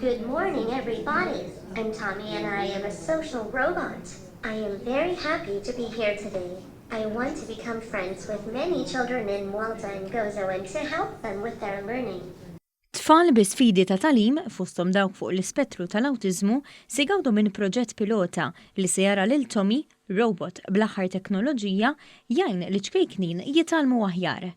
Good morning, everybody. I'm Tommy and I am a social robot. I am very happy to be here today. I want to become friends with many children in Malta and Gozo and to help them with their learning. Tfal bi sfidi ta' talim fosthom dawk fuq l-ispettru tal-awtiżmu se jgawdu minn proġett pilota li se jara lil Tommy, robot bl-aħħar teknoloġija, jgħin li ċkejknin jitalmu aħjar.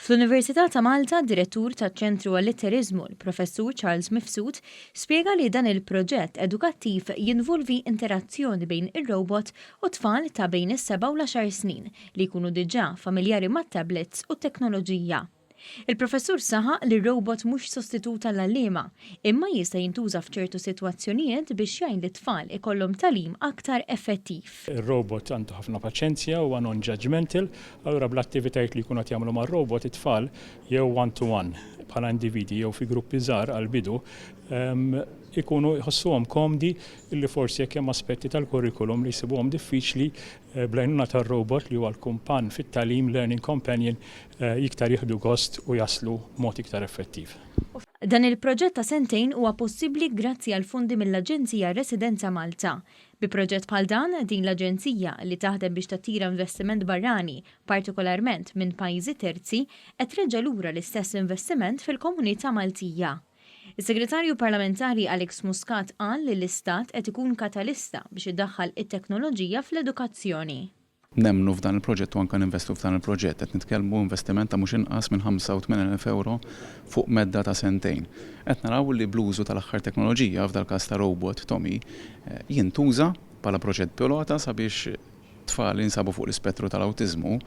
Fl-Università ta' Malta, direttur taċ-Ċentru għall-Litterizmu, l-Professur Charles Mifsud, spjega li dan il-proġett edukattiv jinvolvi interazzjoni bejn ir-robot u tfal ta' bejn is-7 u l-10 snin li jkunu diġà familjari mat-tablets u t-teknoloġija. Il-professur saħaq li r-robot mhux sostituta l-għalliema, imma jista' jintuża f'ċertu sitwazzjonijiet biex jgħin li tfal ikollhom talim aktar effettiv. Ir-robot għandu ħafna paċenzja u non-judgmental, allura bl-attivitajiet li jkunu qed jagħmlu mar-robot it-tfal jew one-to-one bħala individi jew fi gruppi żgħar għall-bidu ikunu jħossuhom komdi illi forsi jekk hemm aspetti tal-kurrikulum li jsibuhom diffiċli bl-għajnuna tar-robot li huwa l-kumpann fit-talim learning companion iktar jieħdu gost u jaslu mod iktar effettiv. Dan il-proġett ta' sentejn huwa possibbli grazzi għal fondi mill-Aġenzija Residenza Malta. Bi proġett bħal dan din l-Aġenzija li taħdem biex tattira investiment barrani, partikolarment minn pajjiżi terzi, qed treġġa' lura l-istess investiment fil-komunità Maltija. Is-Segretarju Parlamentari Alex Muscat qal li l-Istat qed ikun katalista biex iddaħħal it-teknoloġija fl-edukazzjoni. Nemmnu f'dan il-proġett u anke ninvestu f'dan il-proġett qed nitkellmu investiment ta' mhux inqas minn 85,000 euro fuq medda ta' sentejn. Qed naraw li bl-użu tal-aħħar teknoloġija f'dal każ ta' robot Tommy jintuża bħala proġett pilota sabiex tfal li jinsabu fuq l-ispettru tal-awtiżmu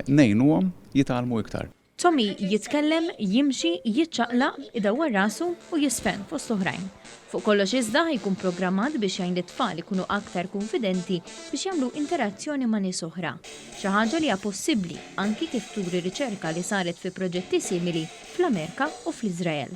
ngħinuhom jitalmu iktar. Tommy jitkellem, jimxi, jiċċaqlaq, idawwar rasu u jisfen fost oħrajn. Fuq kollox iżda jkun programmat biex jgħin it-tfal ikunu aktar konfidenti biex jagħmlu interazzjoni ma' nies oħra. Xi ħaġa li hija possibbli anki kif turi riċerka li saret fi proġetti simili fl-Amerika u fl-Iżrael.